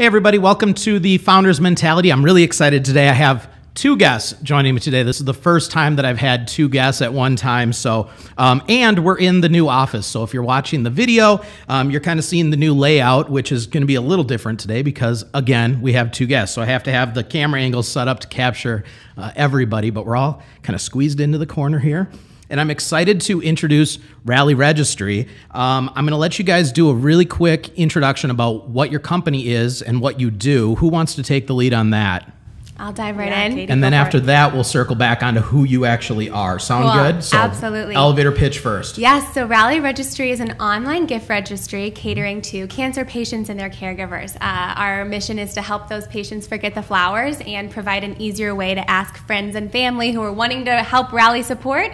Hey everybody, welcome to the Founders Mentality. I'm really excited today. I have two guests joining me today. This is the first time that I've had two guests at one time. So, and we're in the new office. So if you're watching the video, you're kind of seeing the new layout, which is going to be a little different today because, again, we have two guests. So I have to have the camera angles set up to capture everybody, but we're all kind of squeezed into the corner here. And I'm excited to introduce Registry. I'm going to let you guys do a really quick introduction about what your company is and what you do. Who wants to take the lead on that? I'll dive right in. Katie, and then after that, we'll circle back onto who you actually are. Sound good? So absolutely. Elevator pitch first. Yes, so Registry is an online gift registry catering to cancer patients and their caregivers. Our mission is to help those patients forget the flowers and provide an easier way to ask friends and family who are wanting to help rally support.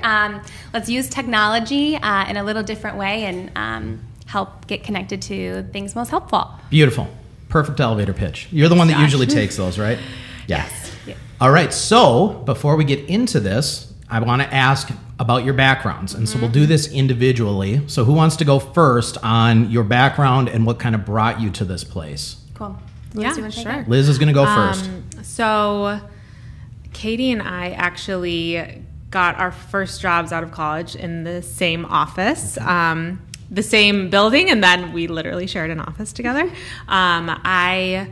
Let's use technology in a little different way and help get connected to things most helpful. Beautiful. Perfect elevator pitch. You're the one that usually takes those, right? Yes. Yeah. All right. So before we get into this, I want to ask about your backgrounds. And so we'll do this individually. So who wants to go first on your background and what kind of brought you to this place? Cool. Liz, yeah, sure. Liz is going to go first. So Katie and I actually got our first jobs out of college in the same office. The same building, and then we literally shared an office together. I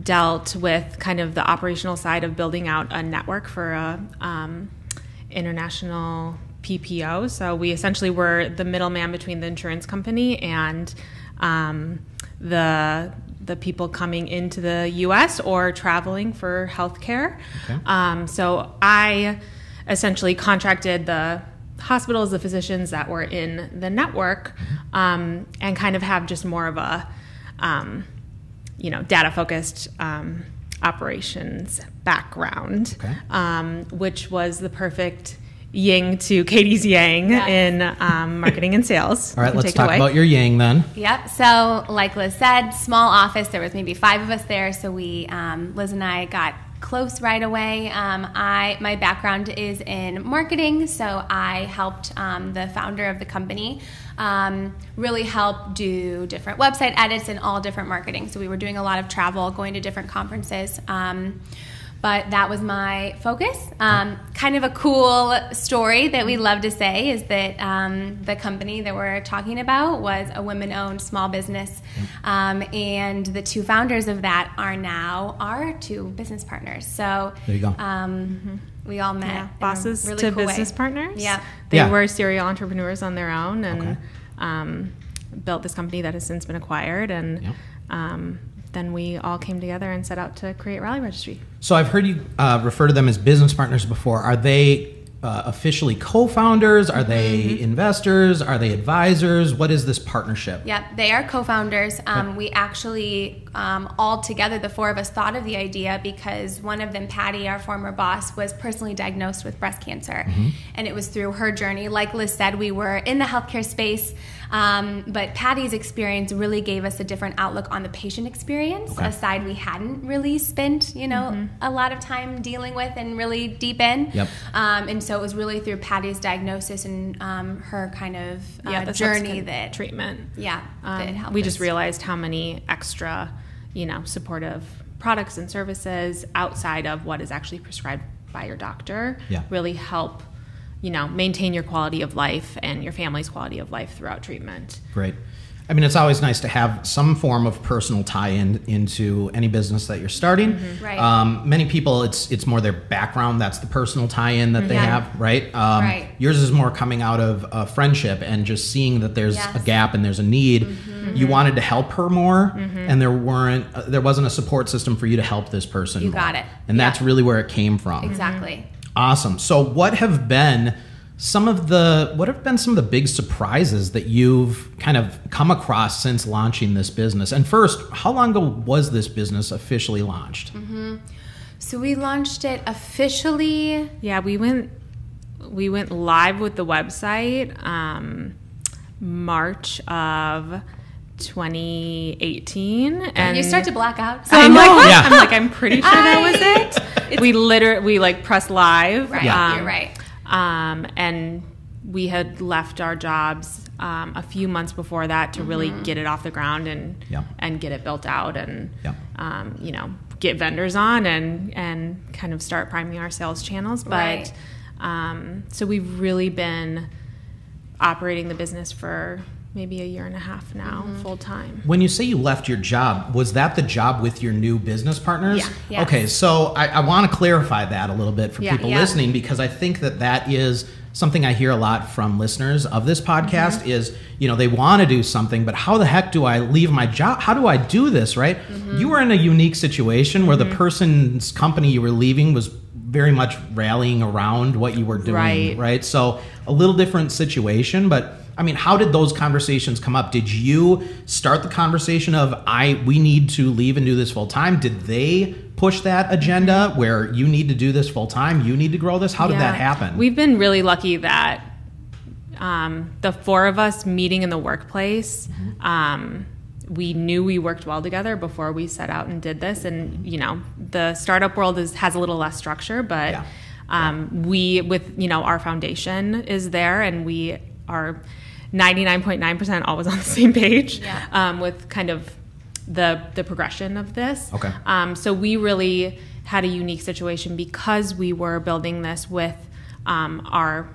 dealt with kind of the operational side of building out a network for a international PPO. So we essentially were the middleman between the insurance company and the people coming into the U.S. or traveling for healthcare. Okay. So I essentially contracted the hospitals, the physicians that were in the network, and kind of have just more of a data-focused operations background, okay. Which was the perfect yin to Katie's yang in marketing and sales. All right, let's talk about your yang then. Yep. So like Liz said, small office. There was maybe 5 of us there. So we, Liz and I got close right away. My background is in marketing, so I helped the founder of the company really help do different website edits and all different marketing. So we were doing a lot of travel, going to different conferences. But that was my focus. Kind of a cool story that we love to say is that the company that we're talking about was a women-owned small business. And the 2 founders of that are now our 2 business partners. So there you go. We all met. Bosses really to cool business way. Partners. Yeah. They were serial entrepreneurs on their own and built this company that has since been acquired. And then we all came together and set out to create Registry. So I've heard you refer to them as business partners before. Are they officially co-founders? Are they investors? Are they advisors? What is this partnership? Yep, they are co-founders. We actually, all together, the 4 of us thought of the idea because one of them, Patty, our former boss, was personally diagnosed with breast cancer. And it was through her journey. Like Liz said, we were in the healthcare space, but Patty's experience really gave us a different outlook on the patient experience, a side we hadn't really spent, a lot of time dealing with and really deep in. And so it was really through Patty's diagnosis and her kind of journey that treatment. That helped we us. just realized how many extra, supportive products and services outside of what is actually prescribed by your doctor really help, maintain your quality of life and your family's quality of life throughout treatment. Great. I mean, it's always nice to have some form of personal tie-in into any business that you're starting. Right. Many people, it's more their background. That's the personal tie-in that they have, right? Right. Yours is more coming out of friendship and just seeing that there's a gap and there's a need. You wanted to help her more, and there wasn't a support system for you to help this person more. Got it. And that's really where it came from. Exactly. Awesome. So what have been some of the big surprises that you've kind of come across since launching this business? And first, how long ago was this business officially launched? So we launched it officially. Yeah, we went live with the website March of 2018, and you start to black out. So I'm pretty sure that was it. We pressed live. Right, you're right. And we had left our jobs a few months before that to really get it off the ground and get it built out and get vendors on and kind of start priming our sales channels. But so we've really been operating the business for maybe a year and a half now, full time. When you say you left your job, was that the job with your new business partners? Yeah. Yes. Okay, so I want to clarify that a little bit for people listening, because I think that is something I hear a lot from listeners of this podcast is, they want to do something, but how the heck do I leave my job? How do I do this, right? You were in a unique situation where the person's company you were leaving was very much rallying around what you were doing, right? So a little different situation, but I mean, how did those conversations come up? Did you start the conversation of, we need to leave and do this full time? Did they push that agenda where you need to do this full time? You need to grow this? How did that happen? We've been really lucky that the four of us meeting in the workplace, we knew we worked well together before we set out and did this. And, the startup world has a little less structure, but we, with, our foundation is there, and we are 99.9% always on the same page with kind of the progression of this. Okay. So we really had a unique situation because we were building this with our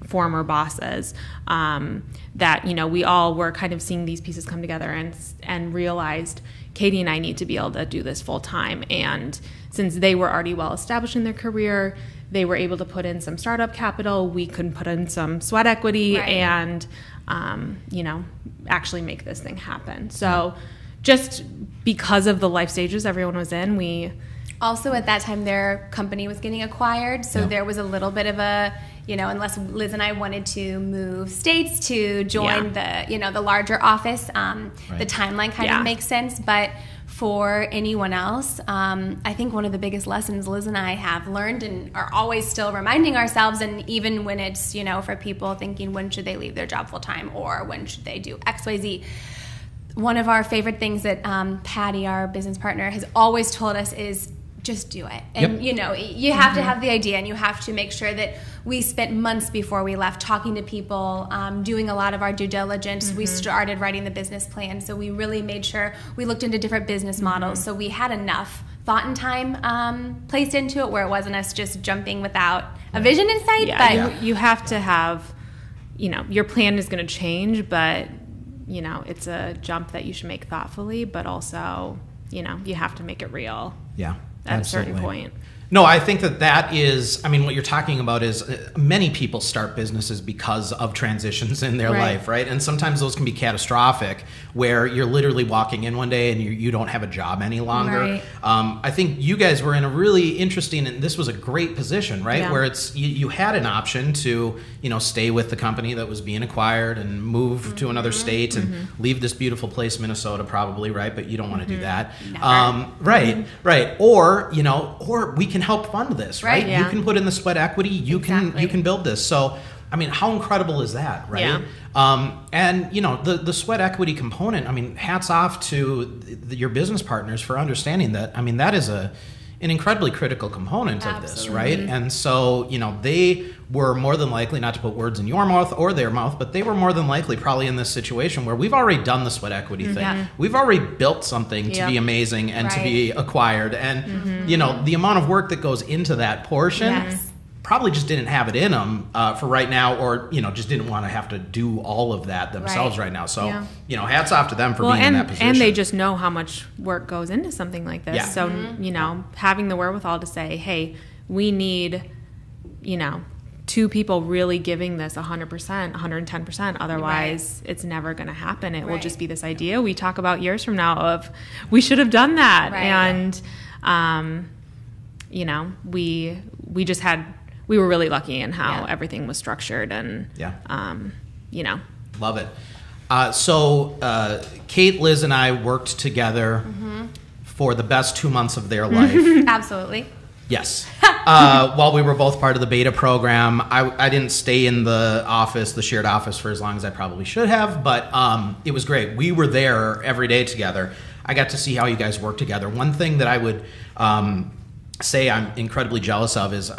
former bosses, that, we all were kind of seeing these pieces come together and realized Katie and I need to be able to do this full time. And since they were already well established in their career, they were able to put in some startup capital. We could put in some sweat equity and, actually make this thing happen. So just because of the life stages everyone was in, we... Also, at that time, their company was getting acquired, so there was a little bit of a, unless Liz and I wanted to move states to join the larger office, the timeline kind of makes sense. But for anyone else, I think one of the biggest lessons Liz and I have learned and are always still reminding ourselves, and even when it's, for people thinking, when should they leave their job full time or when should they do X, Y, Z, one of our favorite things that Patty, our business partner, has always told us is just do it. And, you have to have the idea, and you have to make sure that we spent months before we left talking to people, doing a lot of our due diligence. We started writing the business plan. So we really made sure we looked into different business models. So we had enough thought and time placed into it where it wasn't us just jumping without a vision in sight. But you have to have, your plan is going to change, but, it's a jump that you should make thoughtfully, but also, you have to make it real. Yeah. At Absolutely. a certain point. No, I think that is, what you're talking about is many people start businesses because of transitions in their life, right? And sometimes those can be catastrophic, where you're literally walking in one day and you don't have a job any longer. Right. I think you guys were in a really interesting, and this was a great position, right? Yeah. Where it's you had an option to, stay with the company that was being acquired and move to another state and leave this beautiful place, Minnesota, probably, right? But you don't want to do that. Right. Or we can help fund this, right? Yeah. You can put in the sweat equity. You can build this. So, how incredible is that, right? Yeah. And the sweat equity component. Hats off to your business partners for understanding that. That is an incredibly critical component of this, right? And so, they were more than likely, not to put words in your mouth or their mouth, but they were more than likely probably in this situation where we've already done the sweat equity thing. Yeah. We've already built something to be amazing and to be acquired. And, the amount of work that goes into that portion probably just didn't have it in them for right now, or, just didn't want to have to do all of that themselves right now. So, hats off to them for being in that position. And they just know how much work goes into something like this. Yeah. So, having the wherewithal to say, hey, we need, two people really giving this 100%, 110%. Otherwise, it's never going to happen. It will just be this idea we talk about years from now of, we should have done that. Right. And, we were really lucky in how everything was structured, and love it. So Kate, Liz, and I worked together for the best 2 months of their life. Absolutely. Yes. While we were both part of the beta program, I didn't stay in the office, the shared office, for as long as I probably should have, but it was great. We were there every day together. I got to see how you guys work together. One thing that I would say I'm incredibly jealous of is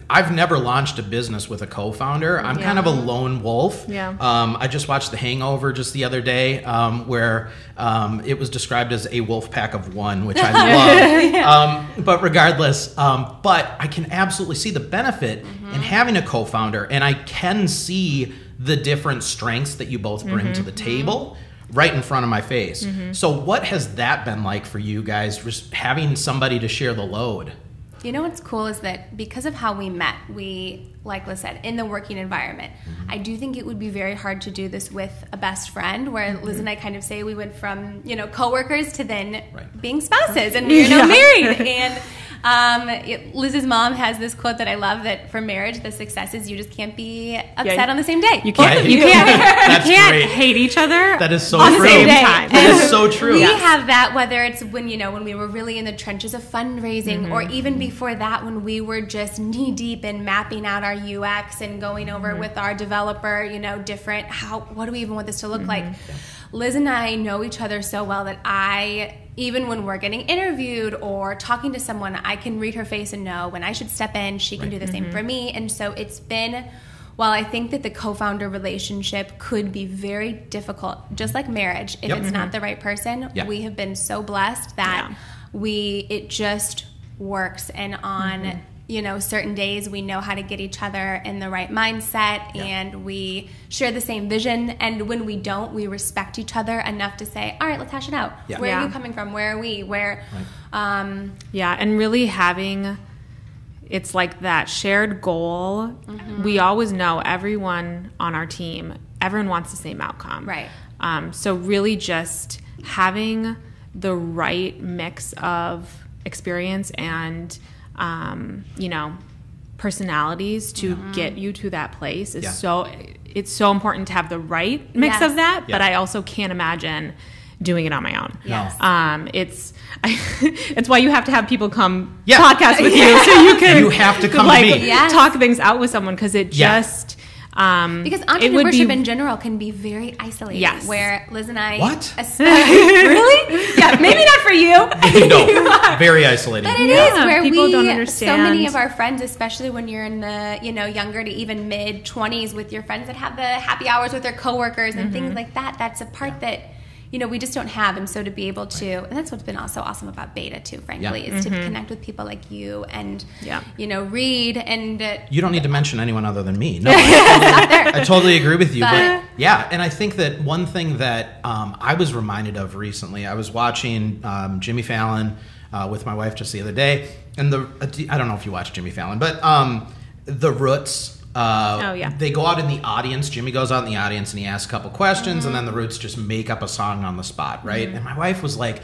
I've never launched a business with a co-founder. I'm kind of a lone wolf. Yeah. I just watched The Hangover just the other day, where it was described as a wolf pack of one, which I love. But regardless, but I can absolutely see the benefit in having a co-founder, and I can see the different strengths that you both bring to the table right in front of my face. So what has that been like for you guys, just having somebody to share the load? You know what's cool is that because of how we met, like Liz said, in the working environment, I do think it would be very hard to do this with a best friend, where Liz and I kind of say we went from, coworkers to then being spouses and married. And Liz's mom has this quote that I love, that for marriage, the success is you just can't be upset on the same day. You can't hate each other. That is so on true. the same time. That is so true. We have that, whether it's when we were really in the trenches of fundraising, or even before that, when we were just knee deep in mapping out our UX and going over with our developer, what do we even want this to look like? Liz and I know each other so well that even when we're getting interviewed or talking to someone, I can read her face and know when I should step in. She can do the same for me. And so it's been, while I think that the co-founder relationship could be very difficult, just like marriage, if it's not the right person, we have been so blessed that it just works. And on certain days we know how to get each other in the right mindset, and we share the same vision. And when we don't, we respect each other enough to say, all right, let's hash it out. Where are you coming from? Where are we? And really having, it's like that shared goal. We always know everyone on our team, everyone wants the same outcome. Right. So really just having the right mix of experience and personalities to get you to that place is it's so important to have the right mix of that, but I also can't imagine doing it on my own. Yes. It's why you have to have people come podcast with you, so you can you have to come to me. Talk things out with someone, because it just because entrepreneurship in general can be very isolating. Yes. Where Liz and I... What? Really? Yeah, maybe not for you. No, very isolating. But it is where people don't understand. So many of our friends, especially when you're in the younger to even mid-20s with your friends that have the happy hours with their coworkers and things like that, that's a part that we just don't have. And so to be able to, and that's what's been also awesome about Beta too, frankly, is to connect with people like you and, read and... You don't need to mention anyone other than me. No, I totally agree with you. But and I think that one thing that I was reminded of recently, I was watching Jimmy Fallon with my wife just the other day, and I don't know if you watch Jimmy Fallon, but the Roots... they go out in the audience. Jimmy goes out in the audience and he asks a couple questions, and then the Roots just make up a song on the spot, right? And my wife was like,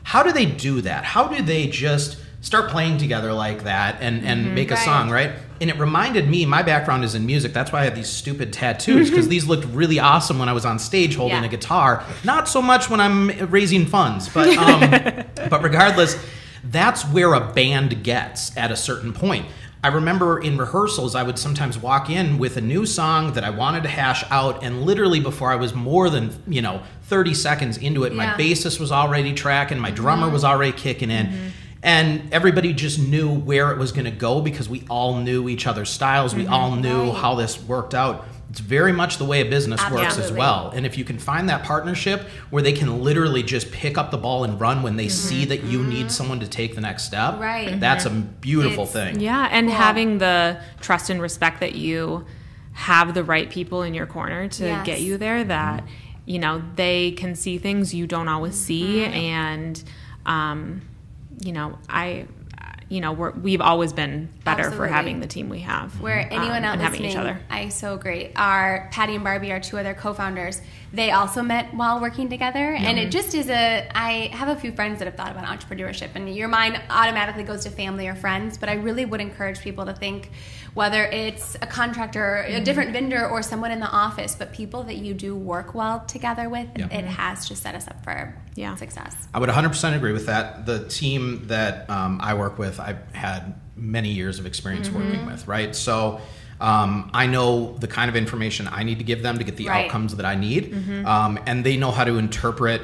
how do they do that? How do they just start playing together like that and make a song, right? And it reminded me, my background is in music. That's why I have these stupid tattoos, because these looked really awesome when I was on stage holding a guitar. Not so much when I'm raising funds, but but regardless, that's where a band gets at a certain point. I remember in rehearsals, I would sometimes walk in with a new song that I wanted to hash out, and literally before I was more than 30 seconds into it, my bassist was already tracking, my drummer was already kicking in, and everybody just knew where it was going to go, because we all knew each other's styles, we all knew how this worked out. It's very much the way a business works as well. And if you can find that partnership where they can literally just pick up the ball and run when they see that you need someone to take the next step, that's a beautiful thing. Yeah, and having the trust and respect that you have the right people in your corner to get you there, that, they can see things you don't always see. And, we've always been better for having the team we have. Where anyone else having each other. I so agree. Our Patty and Barbie, our two other co-founders, they also met while working together, and it just is I have a few friends that have thought about entrepreneurship, and your mind automatically goes to family or friends, but I really would encourage people to think, whether it's a contractor, a different vendor, or someone in the office, but people that you do work well together with, it has just set us up for success. I would 100% agree with that. The team that I work with, I've had many years of experience working with, right? So I know the kind of information I need to give them to get the outcomes that I need, and they know how to interpret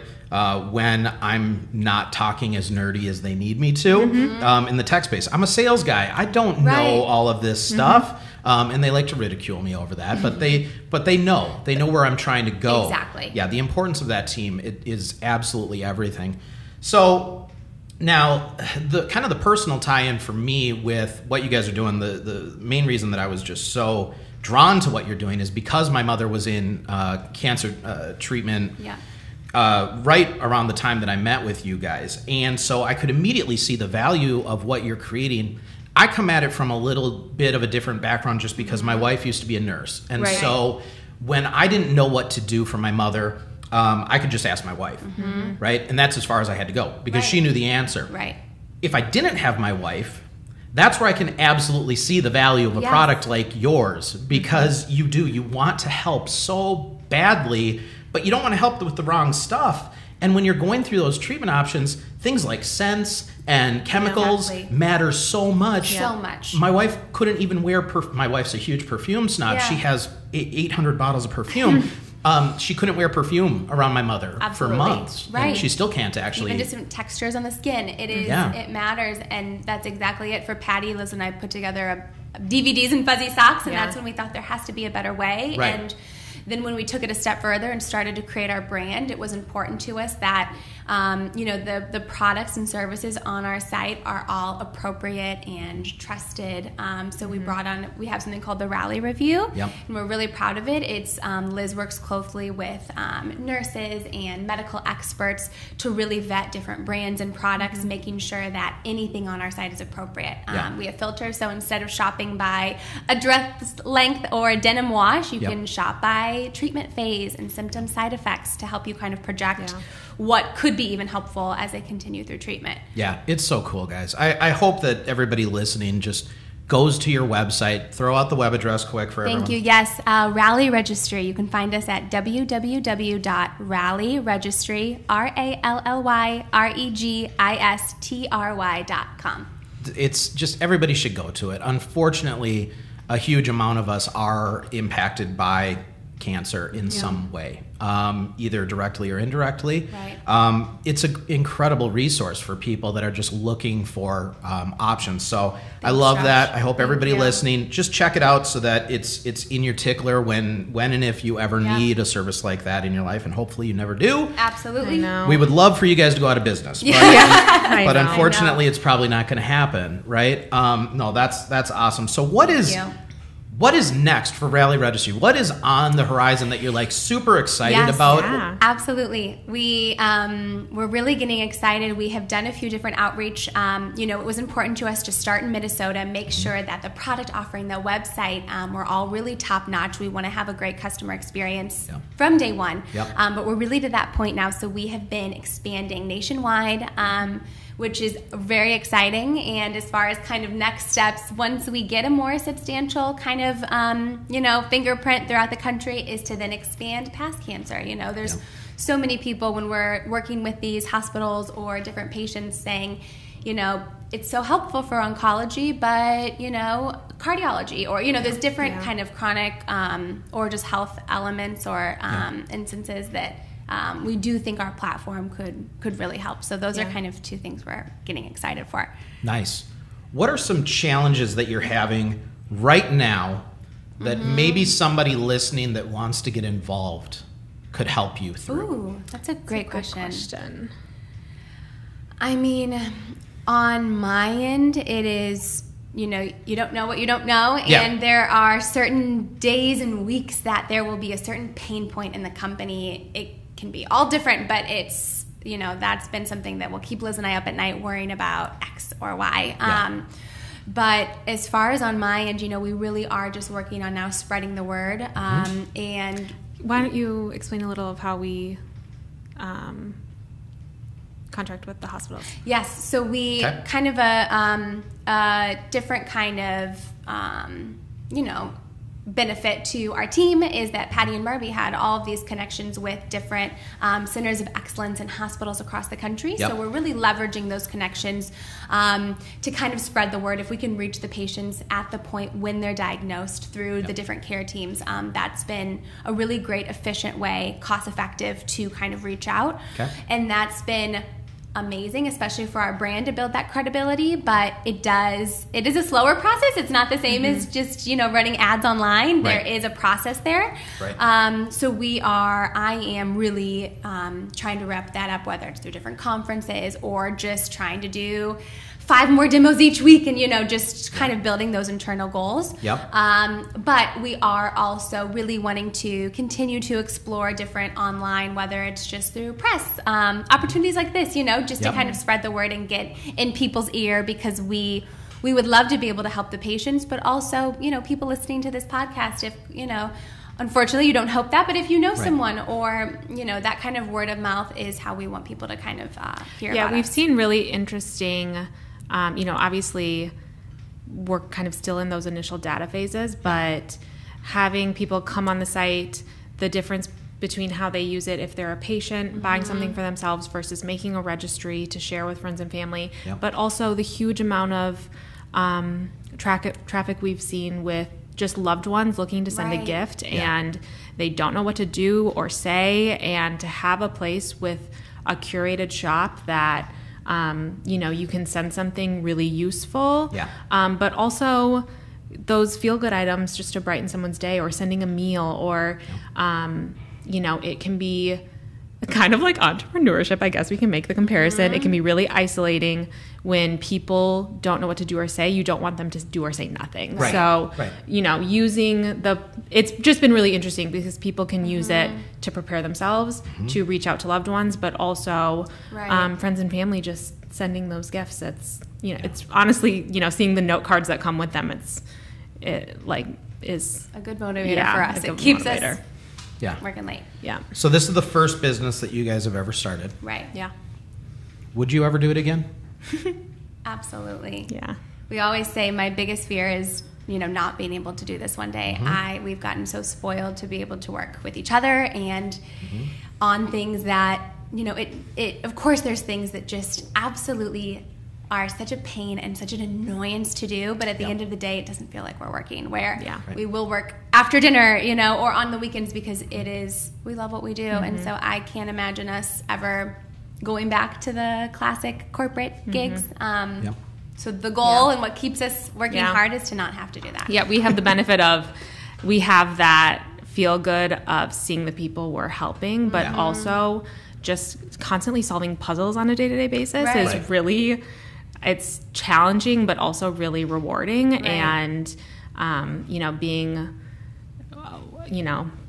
when I'm not talking as nerdy as they need me to in the tech space. I'm a sales guy. I don't know all of this stuff, and they like to ridicule me over that. But they know where I'm trying to go. Exactly. Yeah, the importance of that team is absolutely everything. So now, the kind of the personal tie-in for me with what you guys are doing, the main reason that I was just so drawn to what you're doing is because my mother was in cancer treatment. Yeah. Right around the time that I met with you guys. And so I could immediately see the value of what you're creating. I come at it from a little bit of a different background just because my wife used to be a nurse. And so when I didn't know what to do for my mother, I could just ask my wife, right? And that's as far as I had to go because she knew the answer. Right. If I didn't have my wife, that's where I can absolutely see the value of a product like yours because you want to help so badly, but you don't want to help with the wrong stuff. And when you're going through those treatment options, things like scents and chemicals matter so much. So much. My wife couldn't even wear my wife's a huge perfume snob. She has 800 bottles of perfume. She couldn't wear perfume around my mother for months. Right. And she still can't actually. Even just some textures on the skin. It matters. And that's exactly it. For Patty, Liz and I put together DVDs and fuzzy socks. And that's when we thought there has to be a better way. Right. And then when we took it a step further and started to create our brand, it was important to us that the products and services on our site are all appropriate and trusted. So we we have something called the Rally Review, and we're really proud of it. It's Liz works closely with nurses and medical experts to really vet different brands and products, making sure that anything on our site is appropriate. We have filters, so instead of shopping by a dress length or a denim wash, you can shop by treatment phase and symptom side effects to help you kind of project what could be even helpful as they continue through treatment. Yeah, it's so cool, guys. I hope that everybody listening just goes to your website. Throw out the web address quick for everyone. Thank you. Yes, Rally Registry. You can find us at www.rallyregistry, RALLYREGISTRY.com. It's just, everybody should go to it. Unfortunately, a huge amount of us are impacted by cancer in some way, either directly or indirectly. Right. It's an incredible resource for people that are just looking for options. So I love that. I hope everybody listening, just check it out so that it's in your tickler when and if you ever need a service like that in your life, and hopefully you never do. Absolutely. We would love for you guys to go out of business, but unfortunately it's probably not going to happen, right? No, that's awesome. So what is next for Rally Registry? What is on the horizon that you're like super excited about? Yeah. Absolutely. We're really getting excited. We have done a few different outreach. It was important to us to start in Minnesota, make sure that the product offering, the website, we're all really top notch. We want to have a great customer experience from day one. But we're really to that point now. So we have been expanding nationwide, which is very exciting. And as far as kind of next steps, once we get a more substantial kind of, fingerprint throughout the country, is to then expand past cancer. There's so many people when we're working with these hospitals or different patients saying, it's so helpful for oncology, but, cardiology, or, there's different kind of chronic or just health elements or instances that we do think our platform could really help. So those are kind of two things we're getting excited for. Nice. What are some challenges that you're having right now that maybe somebody listening that wants to get involved could help you through? Ooh, that's a great question. I mean, on my end, it is, you don't know what you don't know. And there are certain days and weeks that there will be a certain pain point in the company. It can be all different, but it's, that's been something that will keep Liz and I up at night worrying about X or Y. But as far as on my end, we really are just working on now spreading the word. And why don't you explain a little of how we contract with the hospitals? Yes, so we kind of a different kind of, benefit to our team is that Patty and Barbie had all of these connections with different centers of excellence and hospitals across the country. Yep. So we're really leveraging those connections to kind of spread the word. If we can reach the patients at the point when they're diagnosed through the different care teams, that's been a really great, efficient way, cost effective to kind of reach out. Okay. And that's been amazing, especially for our brand to build that credibility, but it is a slower process. It's not the same as just, running ads online. Right. There is a process there. Right. So I am really trying to wrap that up, whether it's through different conferences or just trying to do 5 more demos each week and, just kind of building those internal goals. Yep. But we are also really wanting to continue to explore different online, whether it's just through press, opportunities like this, just to kind of spread the word and get in people's ear, because we would love to be able to help the patients, but also, people listening to this podcast, if, unfortunately, you don't hope that, but if you know someone or, that kind of word of mouth is how we want people to kind of hear about us. Yeah, we've seen really interesting, obviously we're kind of still in those initial data phases, but having people come on the site, the difference between how they use it, if they're a patient buying something for themselves versus making a registry to share with friends and family, but also the huge amount of traffic we've seen with just loved ones looking to send a gift and they don't know what to do or say, and to have a place with a curated shop that you can send something really useful, but also those feel-good items just to brighten someone's day, or sending a meal, or it can be kind of like entrepreneurship, I guess we can make the comparison. It can be really isolating when people don't know what to do or say. You don't want them to do or say nothing. Right. So, it's just been really interesting because people can use it to prepare themselves, to reach out to loved ones, but also friends and family, just sending those gifts. It's, it's honestly, seeing the note cards that come with them, is a good motivator for us. It keeps us working late. Yeah. So this is the first business that you guys have ever started. Right. Yeah. Would you ever do it again? Absolutely. Yeah. We always say my biggest fear is, not being able to do this one day. We've gotten so spoiled to be able to work with each other and on things that, of course there's things that just absolutely are such a pain and such an annoyance to do, but at the end of the day, it doesn't feel like we're working, where we will work after dinner, or on the weekends, because we love what we do. And so I can't imagine us ever going back to the classic corporate gigs. So the goal and what keeps us working hard is to not have to do that. Yeah, we have the benefit of, we have that feel good of seeing the people we're helping, but also just constantly solving puzzles on a day-to-day basis is really, it's challenging, but also really rewarding. And, being,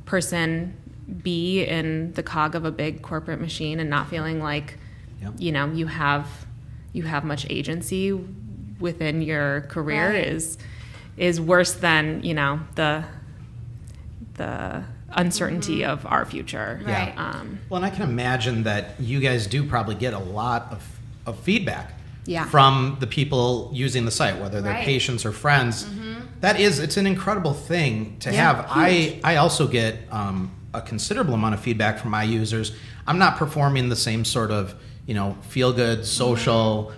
person B in the cog of a big corporate machine and not feeling like, you have much agency within your career is worse than, the uncertainty of our future. Right. Well, and I can imagine that you guys do probably get a lot of feedback Yeah. from the people using the site, whether they're Right. patients or friends. It's an incredible thing to Yeah, have. I also get a considerable amount of feedback from my users. I'm not performing the same sort of, feel good, social,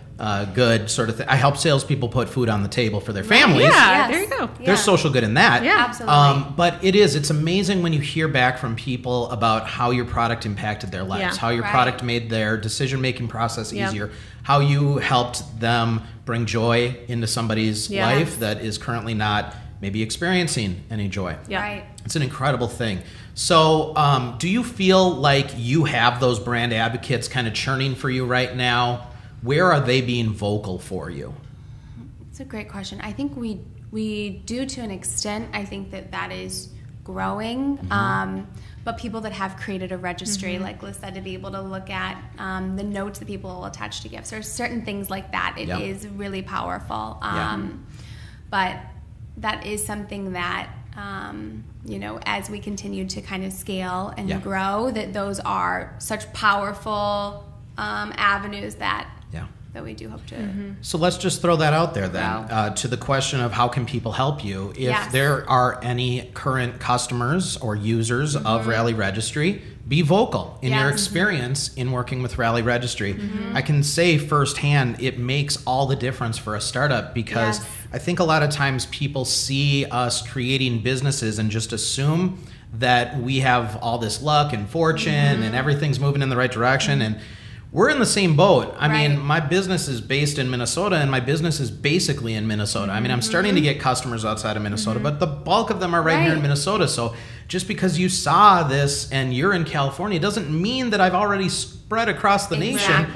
good sort of thing. I help salespeople put food on the table for their families. Yeah, there you go. There's social good in that. Yeah. Absolutely. But it's amazing when you hear back from people about how your product impacted their lives, Yeah. how your Right. product made their decision-making process Yep. easier, how you helped them bring joy into somebody's Yeah. life that is currently not maybe experiencing any joy. Yeah. Right. It's an incredible thing. So do you feel like you have those brand advocates kind of churning for you right now? Where are they being vocal for you? It's a great question. I think we do to an extent. I think that is growing. But people that have created a registry, like Liz said, to be able to look at the notes that people will attach to gifts or certain things like that, it is really powerful. But that is something that, as we continue to kind of scale and grow, that those are such powerful avenues that we do hope to. So let's just throw that out there then, to the question of how can people help you. If there are any current customers or users of Rally Registry, be vocal in your experience in working with Rally Registry. I can say firsthand, it makes all the difference for a startup, because I think a lot of times people see us creating businesses and just assume that we have all this luck and fortune and everything's moving in the right direction. And we're in the same boat. I mean, my business is based in Minnesota, and my business is basically in Minnesota. I mean, I'm starting to get customers outside of Minnesota, but the bulk of them are right here in Minnesota. So just because you saw this and you're in California doesn't mean that I've already spread across the nation.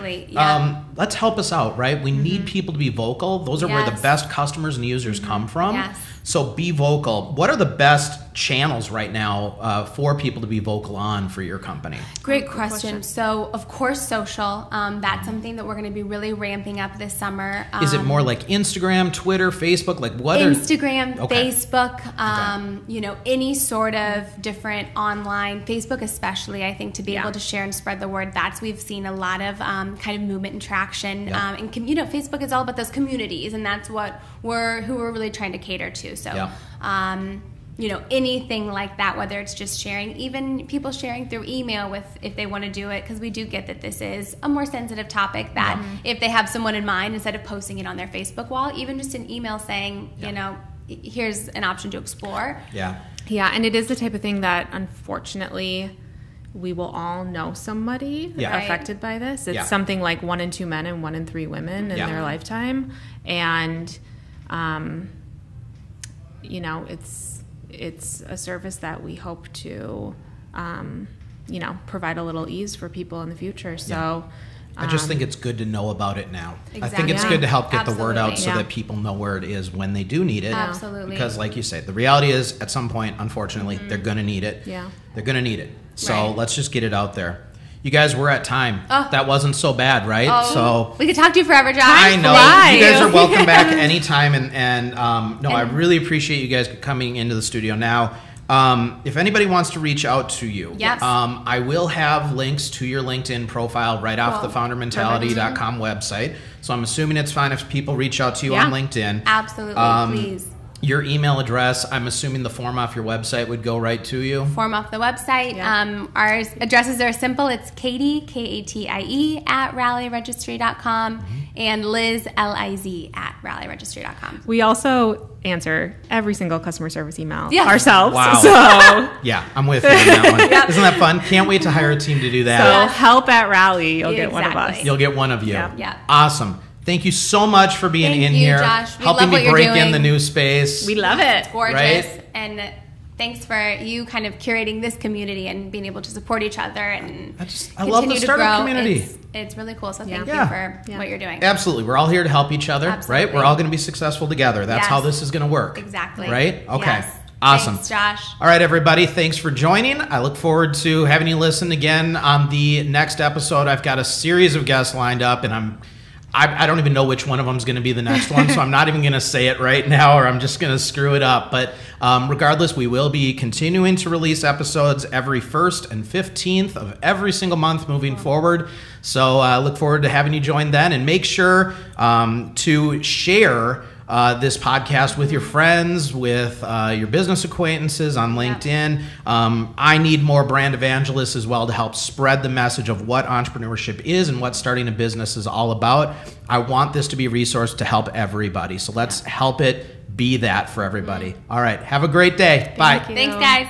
Let's help us out, right? We need people to be vocal. Those are where the best customers and users come from. So be vocal. What are the best channels right now for people to be vocal on for your company? Great question. So, of course, social. That's something that we're going to be really ramping up this summer. Is it more like Instagram, Twitter, Facebook? Like what? Instagram, Facebook, you know, any sort of different online, Facebook especially, I think, to be able to share and spread the word. We've seen a lot of kind of movement and traction. And, you know, Facebook is all about those communities, and that's what we're really trying to cater to. So, you know, anything like that, whether it's just sharing, even people sharing through email if they want to do it, because we do get that this is a more sensitive topic, that if they have someone in mind, instead of posting it on their Facebook wall, even just an email saying, you know, here's an option to explore. Yeah, and it is the type of thing that, unfortunately, we will all know somebody affected by this. It's something like 1 in 2 men and 1 in 3 women in their lifetime. And, you know, it's a service that we hope to, you know, provide a little ease for people in the future. So I just think it's good to know about it now. I think it's good to help get the word out so that people know where it is when they do need it. Because like you say, the reality is at some point, unfortunately, they're going to need it. They're going to need it. So let's just get it out there. You guys, we're at time. That wasn't so bad, right? So we could talk to you forever, Josh. I know. You guys are welcome back anytime. And I really appreciate you guys coming into the studio now. If anybody wants to reach out to you, I will have links to your LinkedIn profile right off the foundermentality.com website. So I'm assuming it's fine if people reach out to you on LinkedIn. Absolutely, please. Your email address, I'm assuming the form off your website would go right to you? Form off the website. Our addresses are simple. It's Katie, Katie, at rallyregistry.com, and Liz, Liz, at rallyregistry.com. We also answer every single customer service email ourselves. Wow. So yeah, I'm with you on that one. Isn't that fun? Can't wait to hire a team to do that. So help at Rally. You'll get one of us. You'll get one of you. Yeah. Awesome. Thank you so much for being in here, Josh. helping me break in the new space. We love it. It's gorgeous. Right? And thanks for you kind of curating this community and being able to support each other and I love the startup community. It's really cool. So thank you for what you're doing. Absolutely. We're all here to help each other, right? We're all going to be successful together. That's how this is going to work. Exactly. Right? Okay. Awesome. Thanks, Josh. All right, everybody. Thanks for joining. I look forward to having you listen again on the next episode. I've got a series of guests lined up, and I don't even know which one of them is going to be the next one, so I'm not even going to say it right now, or I'm just going to screw it up. But regardless, we will be continuing to release episodes every 1st and 15th of every single month moving forward. So I look forward to having you join then, and make sure to share this podcast with your friends, with your business acquaintances on LinkedIn. I need more brand evangelists as well to help spread the message of what entrepreneurship is and what starting a business is all about. I want this to be a resource to help everybody. So let's help it be that for everybody. All right. Have a great day. Bye. Thanks, guys.